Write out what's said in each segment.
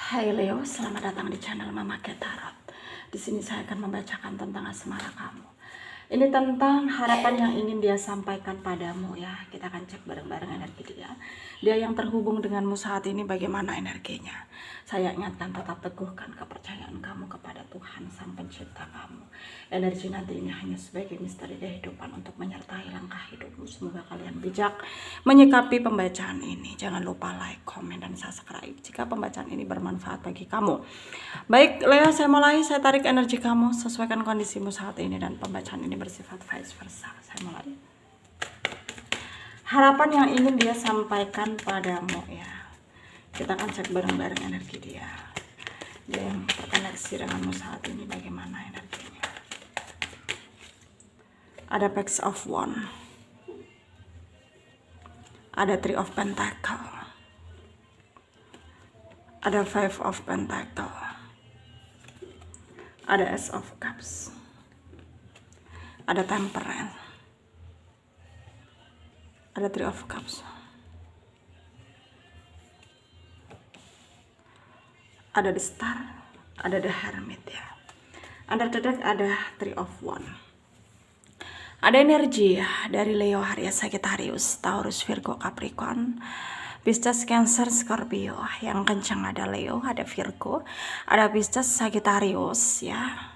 Hai Leo, selamat datang di channel Mama Tarot. Di sini saya akan membacakan tentang asmara kamu. Ini tentang harapan yang ingin dia sampaikan padamu ya. Kita akan cek bareng-bareng energi dia. Dia yang terhubung denganmu saat ini bagaimana energinya. Saya ingatkan tetap teguhkan kepercayaan kamu kepada Tuhan Sang Pencipta kamu. Energi nanti ini hanya sebagai misteri kehidupan untuk menyertai langkah hidupmu. Semoga kalian bijak menyikapi pembacaan ini. Jangan lupa like, komen, dan subscribe jika pembacaan ini bermanfaat bagi kamu. Baik Leo, saya mulai. Saya tarik energi kamu sesuaikan kondisimu saat ini, dan pembacaan ini bersifat vice versa. Saya mulai. Harapan yang ingin dia sampaikan padamu ya. Kita akan cek bareng-bareng energi dia. Dia yang terkoneksi denganmu saat ini bagaimana energinya. Ada Page of Wands. Ada Three of Pentacle. Ada Five of Pentacle. Ada Ace of Cups. Ada Temperance. Ada Three of Cups. Ada The Star. Ada The Hermit ya. Under the deck ada Three of Wands. Ada energi ya dari Leo, Aries, Sagittarius, Taurus, Virgo, Capricorn, Pisces, Cancer, Scorpio. Yang kencang ada Leo, ada Virgo, ada Pisces, Sagittarius ya.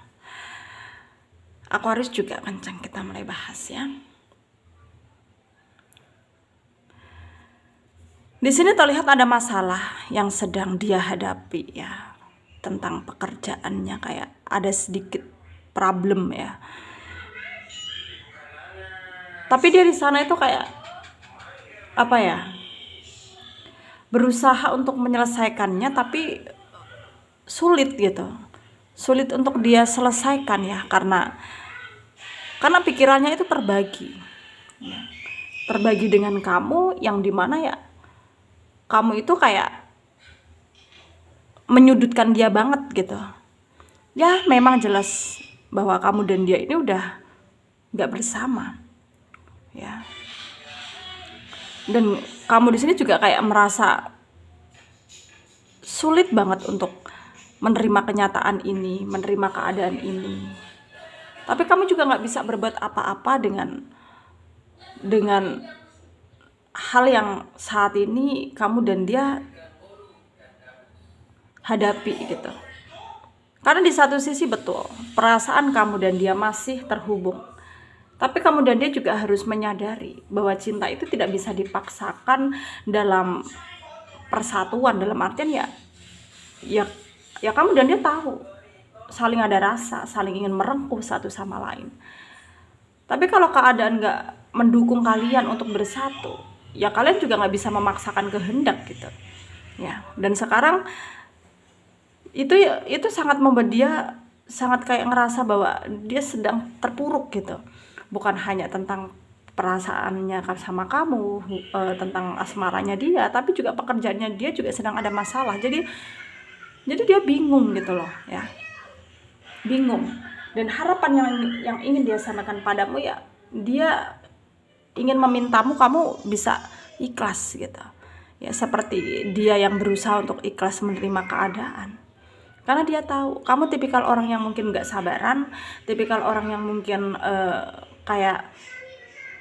Aquarius juga kencang, kita mulai bahas ya. Di sini terlihat ada masalah yang sedang dia hadapi ya, tentang pekerjaannya, kayak ada sedikit problem ya. Tapi dia di sana itu kayak apa ya? Berusaha untuk menyelesaikannya tapi sulit gitu. Sulit untuk dia selesaikan ya, karena pikirannya itu terbagi. Ya. Terbagi dengan kamu yang dimana ya kamu itu kayak menyudutkan dia banget gitu. Ya memang jelas bahwa kamu dan dia ini udah gak bersama ya. Dan kamu di sini juga kayak merasa sulit banget untuk menerima kenyataan ini, menerima keadaan ini. Tapi kamu juga gak bisa berbuat apa-apa dengan hal yang saat ini kamu dan dia hadapi gitu. Karena di satu sisi betul, perasaan kamu dan dia masih terhubung. Tapi kamu dan dia juga harus menyadari bahwa cinta itu tidak bisa dipaksakan dalam persatuan. Dalam artian ya kamu dan dia tahu saling ada rasa, saling ingin merengkuh satu sama lain. Tapi kalau keadaan gak mendukung kalian untuk bersatu, ya kalian juga nggak bisa memaksakan kehendak gitu ya. Dan sekarang itu sangat membuat dia sangat kayak ngerasa bahwa dia sedang terpuruk gitu, bukan hanya tentang perasaannya sama kamu, tentang asmaranya dia, tapi juga pekerjaannya dia juga sedang ada masalah. Jadi dia bingung gitu loh ya, bingung. Dan harapan yang ingin dia sampaikan padamu ya, dia ingin memintamu kamu bisa ikhlas gitu ya, seperti dia yang berusaha untuk ikhlas menerima keadaan. Karena dia tahu kamu tipikal orang yang mungkin gak sabaran, tipikal orang yang mungkin kayak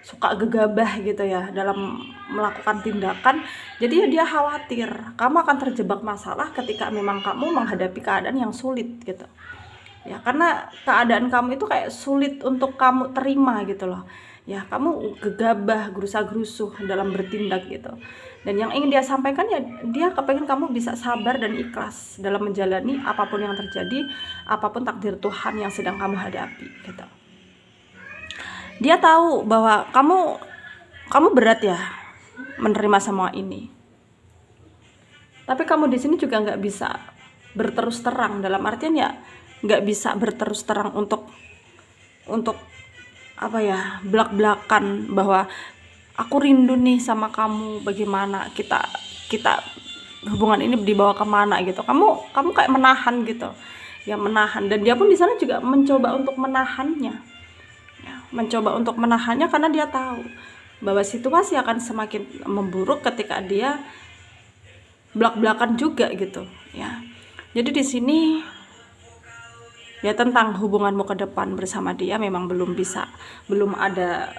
suka gegabah gitu ya dalam melakukan tindakan. Jadi ya dia khawatir kamu akan terjebak masalah ketika memang kamu menghadapi keadaan yang sulit gitu ya. Karena keadaan kamu itu kayak sulit untuk kamu terima gitu loh ya. Kamu gegabah, gerusa-gerusuh dalam bertindak gitu. Dan yang ingin dia sampaikan ya, dia kepengen kamu bisa sabar dan ikhlas dalam menjalani apapun yang terjadi, apapun takdir Tuhan yang sedang kamu hadapi gitu. Dia tahu bahwa kamu berat ya menerima semua ini. Tapi kamu di sini juga nggak bisa berterus terang, dalam artian ya nggak bisa berterus terang untuk apa ya, belak-belakan bahwa aku rindu nih sama kamu, bagaimana kita hubungan ini dibawa kemana gitu. Kamu kayak menahan gitu ya, menahan. Dan dia pun di sana juga mencoba untuk menahannya ya, karena dia tahu bahwa situasi akan semakin memburuk ketika dia belak-belakan juga gitu ya. Jadi di sini ya tentang hubunganmu ke depan bersama dia memang belum ada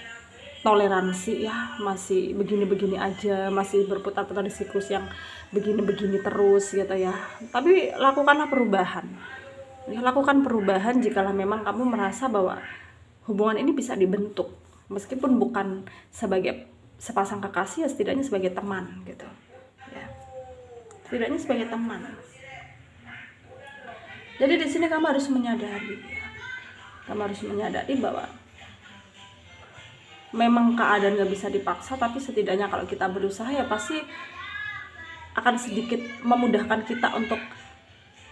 toleransi ya, masih begini-begini aja, masih berputar-putar di siklus yang begini-begini terus gitu ya. Tapi lakukanlah perubahan. Ya, lakukan perubahan jikalau memang kamu merasa bahwa hubungan ini bisa dibentuk, meskipun bukan sebagai sepasang kekasih, ya setidaknya sebagai teman gitu ya, setidaknya sebagai teman. Jadi di sini kamu harus menyadari ya. Kamu harus menyadari bahwa memang keadaan gak bisa dipaksa, tapi setidaknya kalau kita berusaha ya pasti akan sedikit memudahkan kita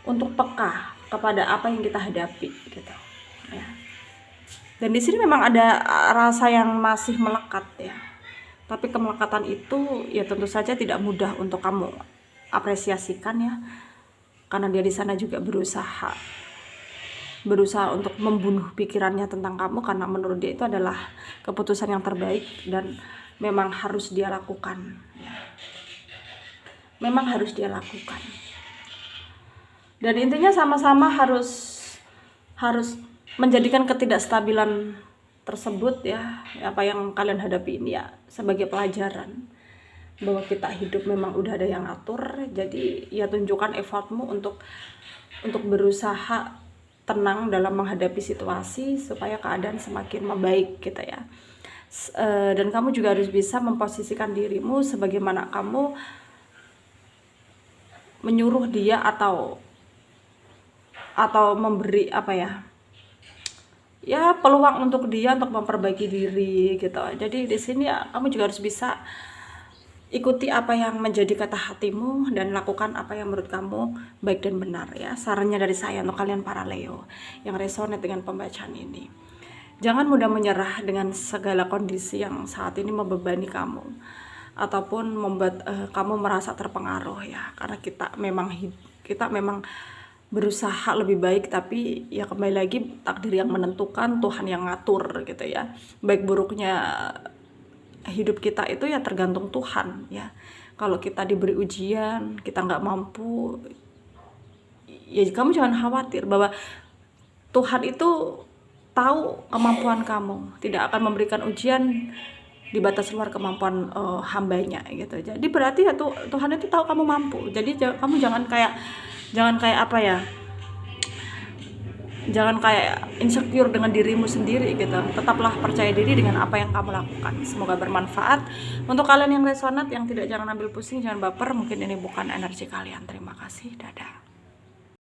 untuk peka kepada apa yang kita hadapi gitu ya. Dan di sini memang ada rasa yang masih melekat ya. Tapi kemelekatan itu ya tentu saja tidak mudah untuk kamu apresiasikan ya. Karena dia di sana juga berusaha untuk membunuh pikirannya tentang kamu, karena menurut dia itu adalah keputusan yang terbaik dan memang harus dia lakukan ya. Memang harus dia lakukan. Dan intinya sama-sama harus menjadikan ketidakstabilan tersebut ya, apa yang kalian hadapi ini ya sebagai pelajaran bahwa kita hidup memang udah ada yang ngatur. Jadi ya tunjukkan effortmu untuk berusaha tenang dalam menghadapi situasi supaya keadaan semakin membaik gitu ya. Dan kamu juga harus bisa memposisikan dirimu sebagaimana kamu menyuruh dia atau memberi apa ya peluang untuk dia untuk memperbaiki diri gitu. Jadi di sini ya kamu juga harus bisa ikuti apa yang menjadi kata hatimu dan lakukan apa yang menurut kamu baik dan benar ya. Sarannya dari saya untuk kalian para Leo yang resonate dengan pembacaan ini. Jangan mudah menyerah dengan segala kondisi yang saat ini membebani kamu ataupun membuat kamu merasa terpengaruh ya. Karena kita memang berusaha lebih baik, tapi ya kembali lagi takdir yang menentukan, Tuhan yang ngatur gitu ya. Baik buruknya hidup kita itu ya tergantung Tuhan ya. Kalau kita diberi ujian, kita nggak mampu, ya kamu jangan khawatir bahwa Tuhan itu tahu kemampuan kamu, tidak akan memberikan ujian di batas luar kemampuan hambanya gitu. Jadi berarti ya Tuhan itu tahu kamu mampu. Jadi kamu jangan kayak apa ya, jangan kayak insecure dengan dirimu sendiri gitu. Tetaplah percaya diri dengan apa yang kamu lakukan. Semoga bermanfaat untuk kalian yang resonat. Yang tidak, jangan ambil pusing, jangan baper, mungkin ini bukan energi kalian. Terima kasih, dadah.